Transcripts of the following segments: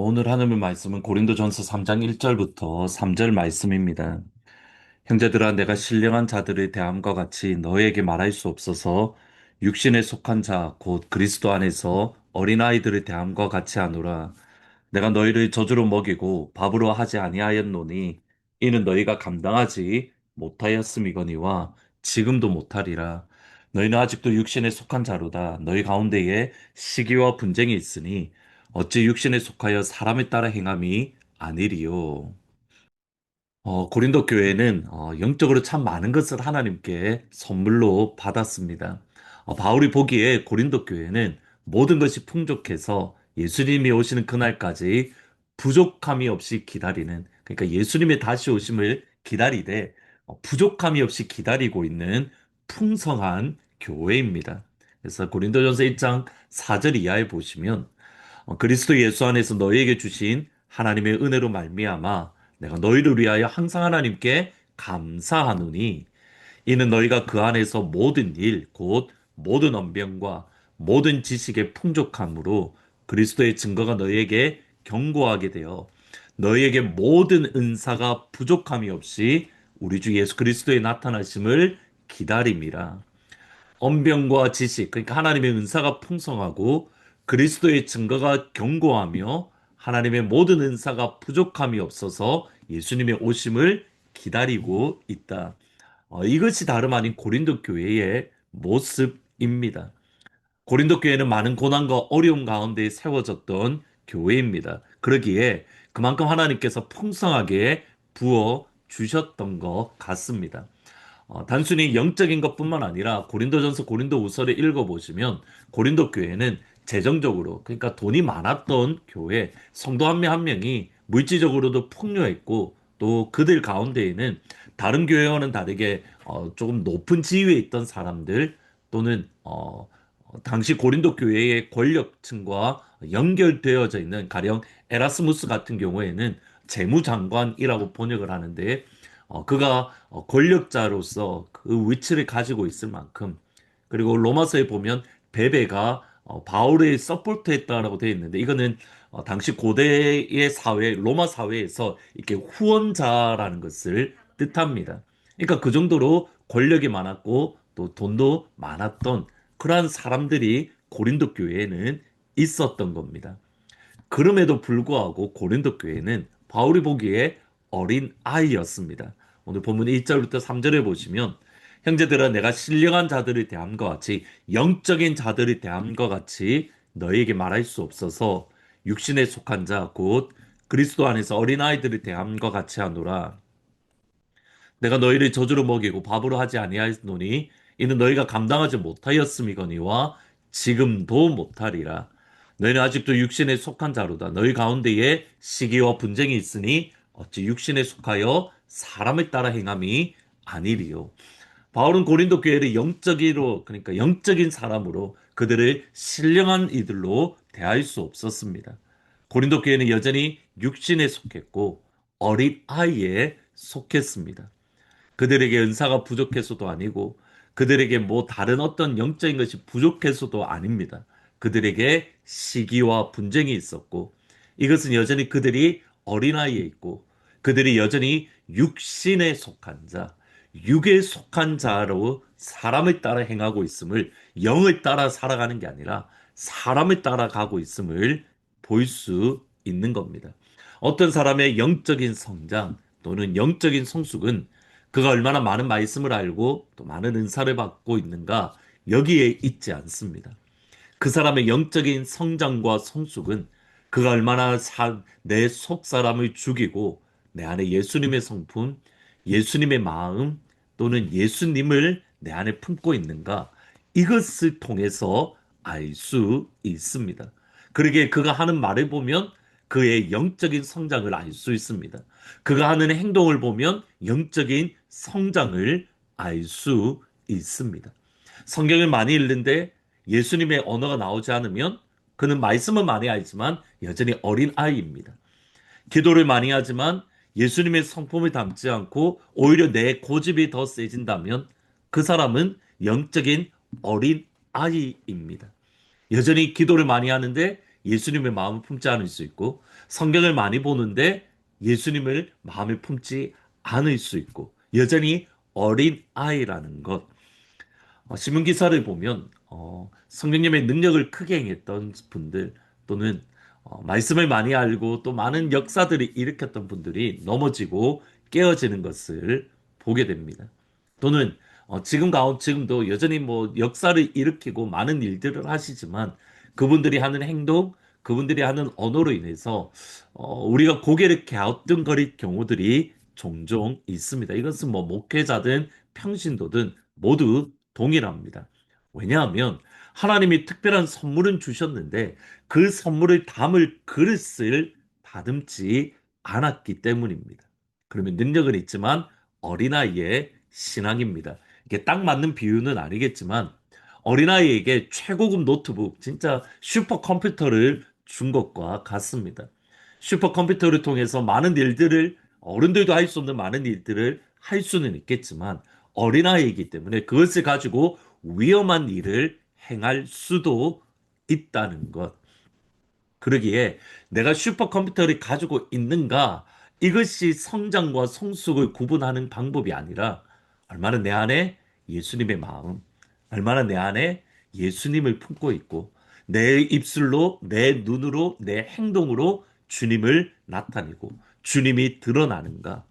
오늘 하늘 말씀은 고린도전서 3장 1절부터 3절 말씀입니다. 형제들아 내가 신령한 자들의 대함과 같이 너희에게 말할 수 없어서 육신에 속한 자 곧 그리스도 안에서 어린아이들의 대함과 같이 하노라. 내가 너희를 저주로 먹이고 밥으로 하지 아니하였노니 이는 너희가 감당하지 못하였음이거니와 지금도 못하리라. 너희는 아직도 육신에 속한 자로다. 너희 가운데에 시기와 분쟁이 있으니 어찌 육신에 속하여 사람에 따라 행함이 아니리요. 고린도 교회는 영적으로 참 많은 것을 하나님께 선물로 받았습니다. 바울이 보기에 고린도 교회는 모든 것이 풍족해서 예수님이 오시는 그날까지 부족함이 없이 기다리는, 그러니까 예수님의 다시 오심을 기다리되 부족함이 없이 기다리고 있는 풍성한 교회입니다. 그래서 고린도전서 1장 4절 이하에 보시면 그리스도 예수 안에서 너희에게 주신 하나님의 은혜로 말미암아 내가 너희를 위하여 항상 하나님께 감사하노니 이는 너희가 그 안에서 모든 일 곧 모든 언변과 모든 지식의 풍족함으로 그리스도의 증거가 너희에게 견고하게 되어 너희에게 모든 은사가 부족함이 없이 우리 주 예수 그리스도의 나타나심을 기다림이라. 언변과 지식, 그러니까 하나님의 은사가 풍성하고 그리스도의 증거가 견고하며 하나님의 모든 은사가 부족함이 없어서 예수님의 오심을 기다리고 있다. 이것이 다름 아닌 고린도 교회의 모습입니다. 고린도 교회는 많은 고난과 어려움 가운데 세워졌던 교회입니다. 그러기에 그만큼 하나님께서 풍성하게 부어 주셨던 것 같습니다. 단순히 영적인 것뿐만 아니라 고린도전서 고린도후서를 읽어보시면 고린도 교회는 재정적으로, 그러니까 돈이 많았던 교회 성도 한 명 한 명이 물질적으로도 풍요했고 또 그들 가운데에는 다른 교회와는 다르게 조금 높은 지위에 있던 사람들 또는 당시 고린도 교회의 권력층과 연결되어져 있는, 가령 에라스무스 같은 경우에는 재무장관이라고 번역을 하는데 그가 권력자로서 그 위치를 가지고 있을 만큼, 그리고 로마서에 보면 베베가 바울의 서포트했다라고 되어 있는데 이거는 당시 고대의 사회, 로마 사회에서 이렇게 후원자라는 것을 뜻합니다. 그러니까 그 정도로 권력이 많았고 또 돈도 많았던 그러한 사람들이 고린도 교회에는 있었던 겁니다. 그럼에도 불구하고 고린도 교회는 바울이 보기에 어린 아이였습니다. 오늘 본문 1절부터 3절에 보시면 형제들아 내가 신령한 자들을 대함과 같이 영적인 자들을 대함과 같이 너희에게 말할 수 없어서 육신에 속한 자 곧 그리스도 안에서 어린아이들을 대함과 같이 하노라. 내가 너희를 저주로 먹이고 밥으로 하지 아니하였노니 이는 너희가 감당하지 못하였음이거니와 지금도 못하리라. 너희는 아직도 육신에 속한 자로다. 너희 가운데에 시기와 분쟁이 있으니 어찌 육신에 속하여 사람을 따라 행함이 아니리요. 바울은 고린도 교회를 영적으로, 그러니까 영적인 사람으로 그들을 신령한 이들로 대할 수 없었습니다. 고린도 교회는 여전히 육신에 속했고 어린 아이에 속했습니다. 그들에게 은사가 부족해서도 아니고 그들에게 뭐 다른 어떤 영적인 것이 부족해서도 아닙니다. 그들에게 시기와 분쟁이 있었고 이것은 여전히 그들이 어린아이에 있고 그들이 여전히 육신에 속한 자, 육에 속한 자로 사람을 따라 행하고 있음을, 영을 따라 살아가는 게 아니라 사람을 따라가고 있음을 볼 수 있는 겁니다. 어떤 사람의 영적인 성장 또는 영적인 성숙은 그가 얼마나 많은 말씀을 알고 또 많은 은사를 받고 있는가 여기에 있지 않습니다. 그 사람의 영적인 성장과 성숙은 그가 얼마나 내 속사람을 죽이고 내 안에 예수님의 성품, 예수님의 마음 또는 예수님을 내 안에 품고 있는가 이것을 통해서 알 수 있습니다. 그러기에 그가 하는 말을 보면 그의 영적인 성장을 알 수 있습니다. 그가 하는 행동을 보면 영적인 성장을 알 수 있습니다. 성경을 많이 읽는데 예수님의 언어가 나오지 않으면 그는 말씀은 많이 알지만 여전히 어린 아이입니다. 기도를 많이 하지만 예수님의 성품을 담지 않고 오히려 내 고집이 더 세진다면 그 사람은 영적인 어린 아이입니다. 여전히 기도를 많이 하는데 예수님의 마음을 품지 않을 수 있고 성경을 많이 보는데 예수님을 마음에 품지 않을 수 있고 여전히 어린 아이라는 것. 신문 기사를 보면 성령님의 능력을 크게 행했던 분들 또는 말씀을 많이 알고 또 많은 역사들을 일으켰던 분들이 넘어지고 깨어지는 것을 보게 됩니다. 또는 지금도 여전히 뭐 역사를 일으키고 많은 일들을 하시지만 그분들이 하는 행동, 그분들이 하는 언어로 인해서 우리가 고개를 갸우뚱거릴 경우들이 종종 있습니다. 이것은 뭐 목회자든 평신도든 모두 동일합니다. 왜냐하면 하나님이 특별한 선물은 주셨는데 그 선물을 담을 그릇을 다듬지 않았기 때문입니다. 그러면 능력은 있지만 어린아이의 신앙입니다. 이게 딱 맞는 비유는 아니겠지만 어린아이에게 최고급 노트북, 진짜 슈퍼컴퓨터를 준 것과 같습니다. 슈퍼컴퓨터를 통해서 많은 일들을 어른들도 할 수 없는 많은 일들을 할 수는 있겠지만 어린아이이기 때문에 그것을 가지고 위험한 일을 행할 수도 있다는 것. 그러기에 내가 슈퍼컴퓨터를 가지고 있는가? 이것이 성장과 성숙을 구분하는 방법이 아니라 얼마나 내 안에 예수님의 마음, 얼마나 내 안에 예수님을 품고 있고 내 입술로, 내 눈으로, 내 행동으로 주님을 나타내고 주님이 드러나는가?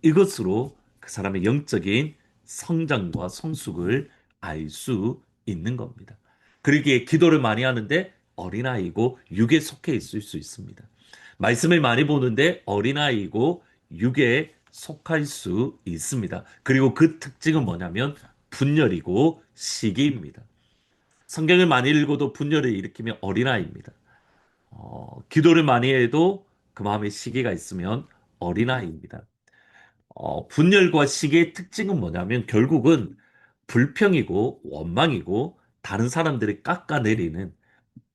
이것으로 그 사람의 영적인 성장과 성숙을 알 수 있는 겁니다. 그러기에 기도를 많이 하는데 어린아이고 육에 속해 있을 수 있습니다. 말씀을 많이 보는데 어린아이고 육에 속할 수 있습니다. 그리고 그 특징은 뭐냐면 분열이고 시기입니다. 성경을 많이 읽어도 분열을 일으키면 어린아이입니다. 기도를 많이 해도 그 마음에 시기가 있으면 어린아이입니다. 분열과 시기의 특징은 뭐냐면 결국은 불평이고 원망이고 다른 사람들이 깎아내리는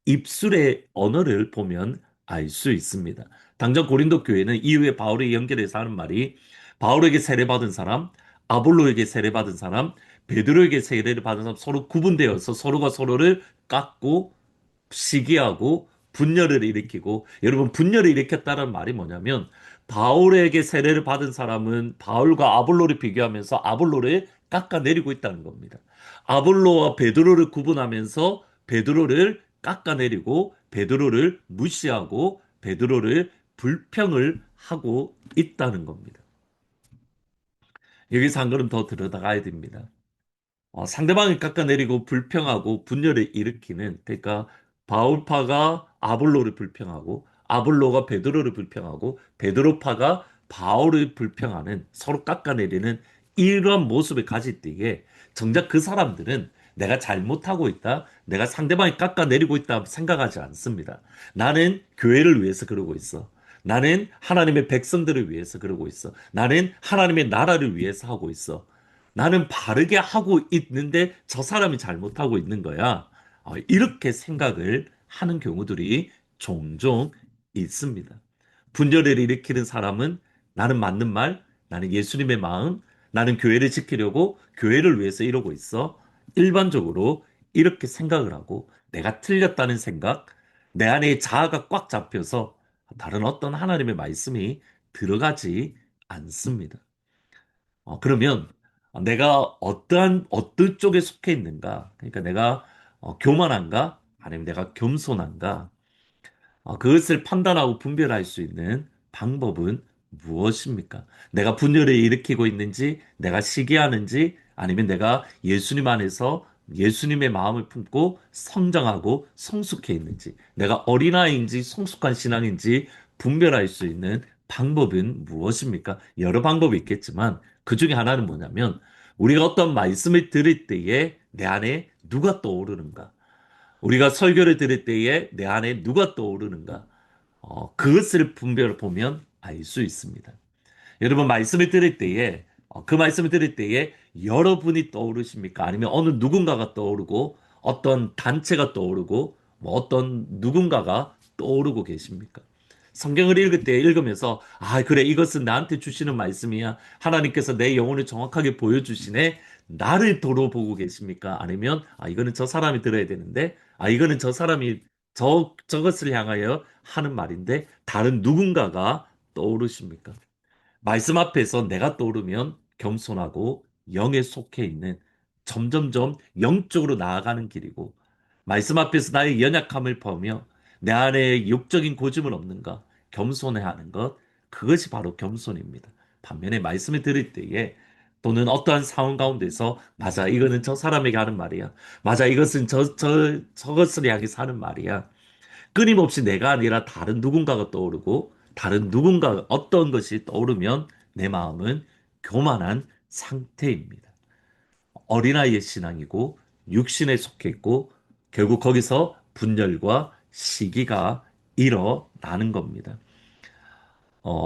입술의 언어를 보면 알 수 있습니다. 당장 고린도 교회는 이후에 바울이 연결해서 하는 말이 바울에게 세례받은 사람, 아볼로에게 세례받은 사람, 베드로에게 세례를 받은 사람 서로 구분되어서 서로가 서로를 깎고 시기하고 분열을 일으키고 여러분 분열을 일으켰다는 말이 뭐냐면 바울에게 세례를 받은 사람은 바울과 아볼로를 비교하면서 아볼로를 깎아내리고 있다는 겁니다. 아볼로와 베드로를 구분하면서 베드로를 깎아내리고 베드로를 무시하고 베드로를 불평을 하고 있다는 겁니다. 여기서 한 걸음 더 들어가야 됩니다. 상대방을 깎아내리고 불평하고 분열을 일으키는 그러니까 바울파가 아볼로를 불평하고 아볼로가 베드로를 불평하고 베드로파가 바울을 불평하는 서로 깎아내리는 이런 모습을 가질 때에 정작 그 사람들은 내가 잘못하고 있다, 내가 상대방이 깎아내리고 있다 생각하지 않습니다. 나는 교회를 위해서 그러고 있어. 나는 하나님의 백성들을 위해서 그러고 있어. 나는 하나님의 나라를 위해서 하고 있어. 나는 바르게 하고 있는데 저 사람이 잘못하고 있는 거야. 이렇게 생각을 하는 경우들이 종종 있습니다. 분열을 일으키는 사람은 나는 맞는 말, 나는 예수님의 마음, 나는 교회를 지키려고 교회를 위해서 이러고 있어. 일반적으로 이렇게 생각을 하고 내가 틀렸다는 생각, 내 안에 자아가 꽉 잡혀서 다른 어떤 하나님의 말씀이 들어가지 않습니다. 그러면 내가 어떤 쪽에 속해 있는가? 그러니까 내가 교만한가? 아니면 내가 겸손한가? 그것을 판단하고 분별할 수 있는 방법은 무엇입니까? 내가 분열을 일으키고 있는지, 내가 시기하는지, 아니면 내가 예수님 안에서 예수님의 마음을 품고 성장하고 성숙해 있는지, 내가 어린아이인지 성숙한 신앙인지 분별할 수 있는 방법은 무엇입니까? 여러 방법이 있겠지만, 그 중에 하나는 뭐냐면, 우리가 어떤 말씀을 들을 때에 내 안에 누가 떠오르는가? 우리가 설교를 들을 때에 내 안에 누가 떠오르는가? 그것을 분별해 보면 알 수 있습니다. 여러분 말씀을 들을 때에 그 말씀을 들을 때에 여러분이 떠오르십니까? 아니면 어느 누군가가 떠오르고 어떤 단체가 떠오르고 뭐 어떤 누군가가 떠오르고 계십니까? 성경을 읽을 때 읽으면서 아 그래 이것은 나한테 주시는 말씀이야. 하나님께서 내 영혼을 정확하게 보여주시네. 나를 돌아보고 계십니까? 아니면 아 이거는 저 사람이 들어야 되는데 아 이거는 저 사람이 저것을 향하여 하는 말인데 다른 누군가가 떠오르십니까? 말씀 앞에서 내가 떠오르면 겸손하고 영에 속해 있는 점점점 영적으로 나아가는 길이고 말씀 앞에서 나의 연약함을 보며 내 안에 육적인 고집은 없는가 겸손해 하는 것 그것이 바로 겸손입니다. 반면에 말씀을 들을 때에 또는 어떠한 상황 가운데서 맞아 이거는 저 사람에게 하는 말이야. 맞아 이것은 저것을 향해서 하는 말이야. 끊임없이 내가 아니라 다른 누군가가 떠오르고 다른 누군가 어떤 것이 떠오르면 내 마음은 교만한 상태입니다. 어린아이의 신앙이고 육신에 속해 있고 결국 거기서 분열과 시기가 일어나는 겁니다.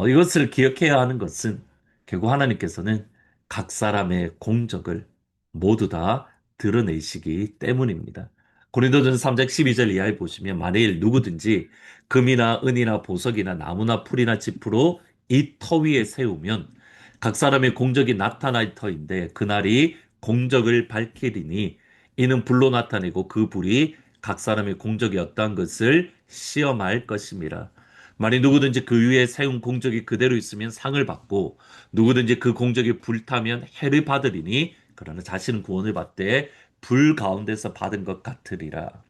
이것을 기억해야 하는 것은 결국 하나님께서는 각 사람의 공적을 모두 다 드러내시기 때문입니다. 고린도전서 3장 12절 이하에 보시면 만일 누구든지 금이나 은이나 보석이나 나무나 풀이나 지푸로 이 터 위에 세우면 각 사람의 공적이 나타날 터인데 그날이 공적을 밝히리니 이는 불로 나타내고 그 불이 각 사람의 공적이 어떠한 것을 시험할 것임이라. 만약 누구든지 그 위에 세운 공적이 그대로 있으면 상을 받고 누구든지 그 공적이 불타면 해를 받으리니 그러나 자신은 구원을 받되 불 가운데서 받은 것 같으리라.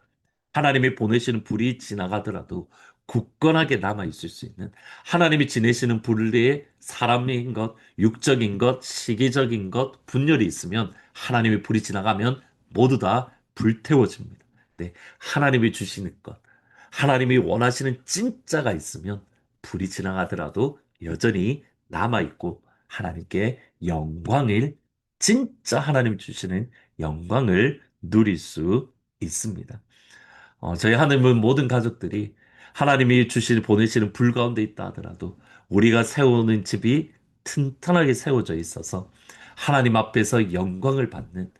하나님이 보내시는 불이 지나가더라도 굳건하게 남아 있을 수 있는 하나님이 지내시는 불에 사람인 것, 육적인 것, 시기적인 것, 분열이 있으면 하나님의 불이 지나가면 모두 다 불태워집니다. 네, 하나님이 주시는 것, 하나님이 원하시는 진짜가 있으면 불이 지나가더라도 여전히 남아 있고 하나님께 영광을 진짜 하나님 주시는 영광을 누릴 수 있습니다. 저희 하나님은 모든 가족들이 하나님이 보내시는 불 가운데 있다 하더라도 우리가 세우는 집이 튼튼하게 세워져 있어서 하나님 앞에서 영광을 받는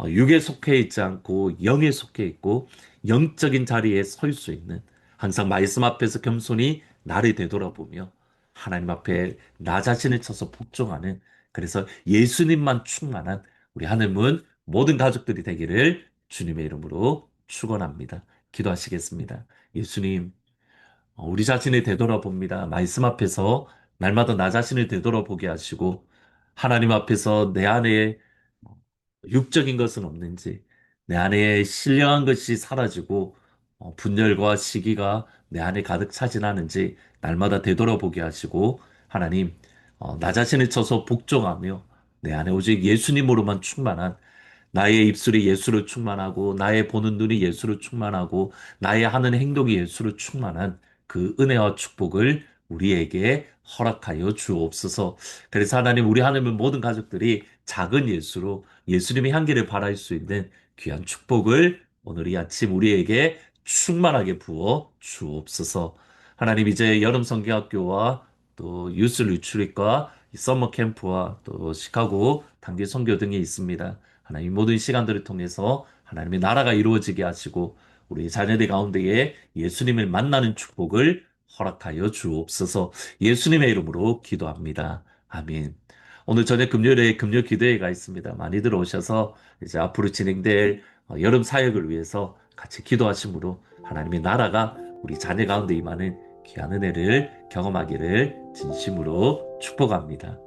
육에 속해 있지 않고 영에 속해 있고 영적인 자리에 설 수 있는 항상 말씀 앞에서 겸손히 나를 되돌아보며 하나님 앞에 나 자신을 쳐서 복종하는 그래서 예수님만 충만한 우리 하나님은 모든 가족들이 되기를 주님의 이름으로 축원합니다. 기도하시겠습니다. 예수님, 우리 자신을 되돌아봅니다. 말씀 앞에서 날마다 나 자신을 되돌아보게 하시고 하나님 앞에서 내 안에 육적인 것은 없는지, 내 안에 신령한 것이 사라지고 분열과 시기가 내 안에 가득 차진 않은지 날마다 되돌아보게 하시고 하나님 나 자신을 쳐서 복종하며 내 안에 오직 예수님으로만 충만한 나의 입술이 예수로 충만하고 나의 보는 눈이 예수로 충만하고 나의 하는 행동이 예수로 충만한 그 은혜와 축복을 우리에게 허락하여 주옵소서. 그래서 하나님 우리 하나님은 모든 가족들이 작은 예수로 예수님의 향기를 발할 수 있는 귀한 축복을 오늘 이 아침 우리에게 충만하게 부어 주옵소서. 하나님 이제 여름 성경학교와 또 유스 리트릿과 서머 캠프와 또 시카고 단기 선교 등이 있습니다. 하나님 모든 시간들을 통해서 하나님의 나라가 이루어지게 하시고 우리 자녀들 가운데에 예수님을 만나는 축복을 허락하여 주옵소서. 예수님의 이름으로 기도합니다. 아멘. 오늘 저녁 금요일에 금요 기도회가 있습니다. 많이들 오셔서 이제 앞으로 진행될 여름 사역을 위해서 같이 기도하심으로 하나님의 나라가 우리 자녀 가운데 임하는 귀한 은혜를 경험하기를 진심으로 축복합니다.